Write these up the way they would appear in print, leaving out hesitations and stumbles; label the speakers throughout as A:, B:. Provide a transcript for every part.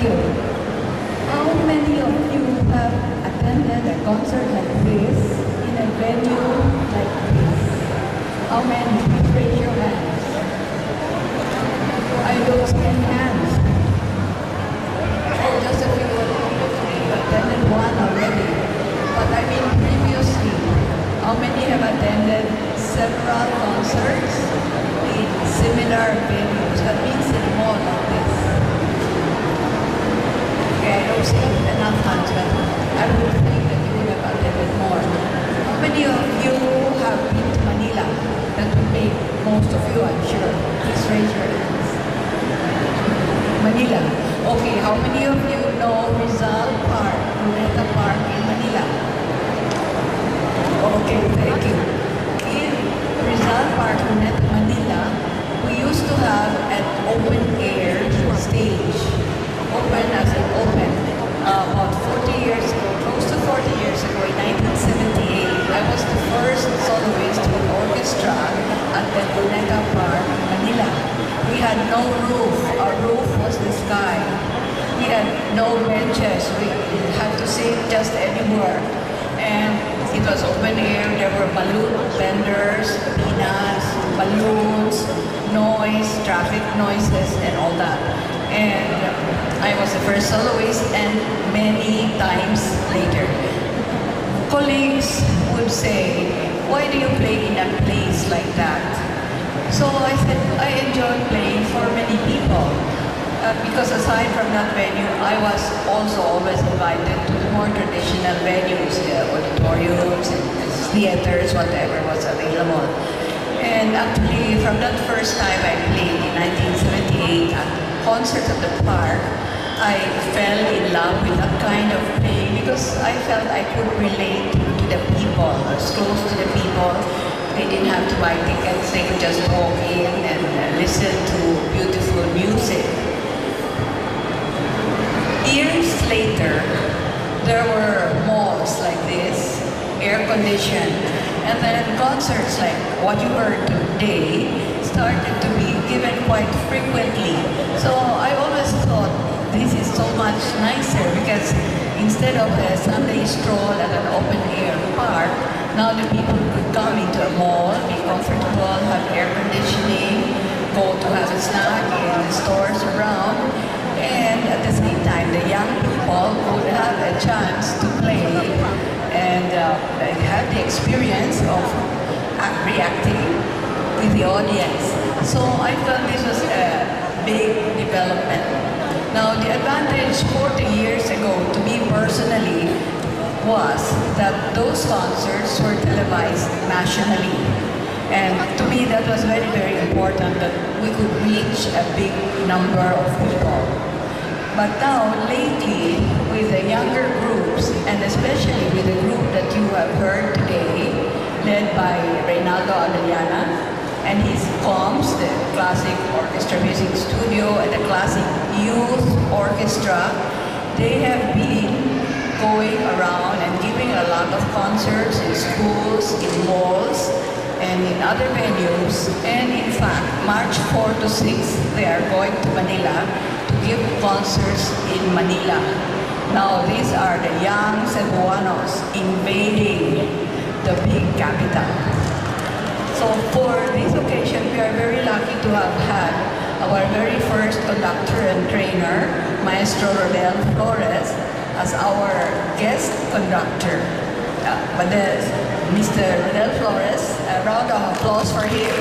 A: you. How many of you have attended a concert like this in a venue like this? How many? Please raise your hands. I don't see any hands. Oh, just a few of you attended one already. But I mean previously, how many have attended several concerts in similar venues? That means in more like this. Okay, I don't see enough hands, but I would think that you would have attended more. How many of you have been to Manila? That would be most of you, I'm sure. Please raise your hands. Manila. Okay, how many of you know Rizal Park, Luneta Park in Manila? Okay, thank you. In Rizal Park, Luneta, Manila, we used to have an open-air stage. Open as in open. About 40 years ago, close to 40 years ago, in 1978, I was the first soloist with orchestra at the Luneta Park, Manila. We had no roof. Our roof was the sky. We had no benches. We had to sit just anywhere. And it was open air. There were balloon vendors, peanuts, balloons, noise, traffic noises, and all that. And I was the first soloist, and many times later, colleagues would say, "Why do you play in a place like that?" So I said, I enjoy playing for many people. Because aside from that venue, I was also always invited to the more traditional venues, auditoriums, and theaters, whatever was available. And actually, from that first time I played in 1978 at concerts at the park, I fell in love with that kind of playing because I felt I could relate to the people, I was close to the people. They didn't have to buy tickets, they could just walk in and listen to beautiful music. Years later, there were malls like this, air-conditioned, and then concerts like what you heard today started to be given quite frequently. So I always thought this is so much nicer because instead of a Sunday stroll at an open-air park, now the people could come into a mall, be comfortable, have air conditioning, go to have a snack in the stores around, and at the same time, the young people would have a chance to play and have the experience of reacting with the audience. So I felt this was a big development. Now, the advantage 40 years ago, to me personally, was that those concerts were televised nationally. And to me, that was very, very important that we could reach a big number of people. But now, lately, with the younger groups, and especially with the group that you have heard today, led by Reynaldo Abellana, and his COMS, the Classic Orchestra Music Studio, and the Classic Youth Orchestra, they have been going around and giving a lot of concerts in schools, in malls, and in other venues. And in fact, March 4 to 6, they are going to Manila to give concerts in Manila. Now, these are the young Cebuanos invading the big capital. So for this occasion, we are very lucky to have had our very first conductor and trainer, Maestro Rodelio Flores, as our guest conductor. But Mr. Rodelio Flores, a round of applause for him.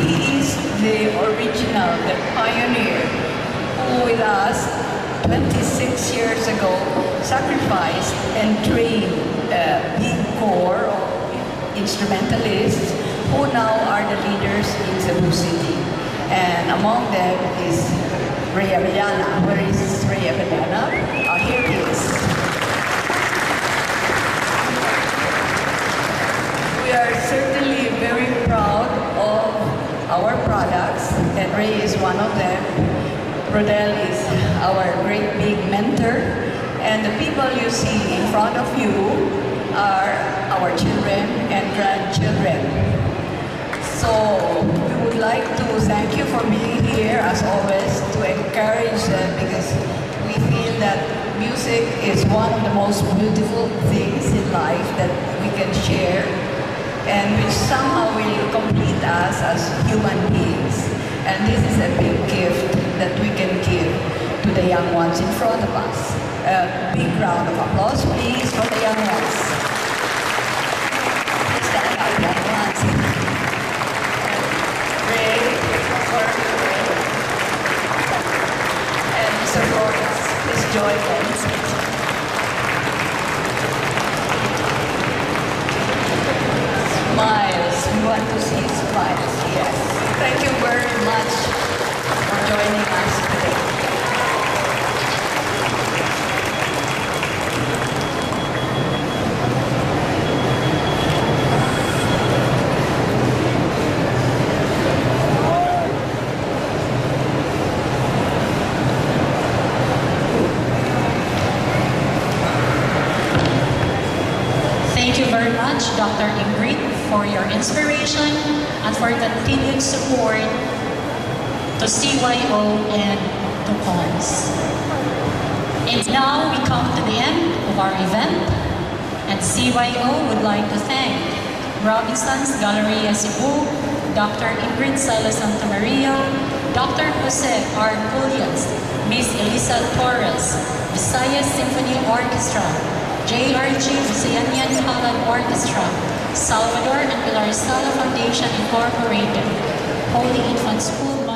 A: He is the original, the pioneer, who with us 26 years ago sacrificed and trained a big core of instrumentalists who now are the leaders in Cebu City. And among them is Ray Abellana. Where is Ray Abellana? Oh, here he is. We are certainly very proud of our products, and Ray is one of them. Rodel is our great big mentor, and the people you see in front of you are our children and grandchildren. So we would like to for being here, as always, to encourage them because we feel that music is one of the most beautiful things in life that we can share and which somehow will complete us as human beings. And this is a big gift that we can give to the young ones in front of us. A big round of applause, please, for the young ones. Please stand up, young ones. Ray, and Mr. Flores, please join them. Smiles, we want to see smiles, yes. Thank you very much for joining us today.
B: Thank you very much, Dr. Ingrid, for your inspiration and for continued support to CYO and to COMS. And now we come to the end of our event, and CYO would like to thank Robinson's Galleria Cebu, Dr. Ingrid Sala-Santamaria, Dr. Jose R. Pulias, Ms. Elisa Torres, Visayas Symphony Orchestra, JRG Visayanian Halad Orchestra, Salvador and Pilar Sala Foundation Incorporated, Holy Infant School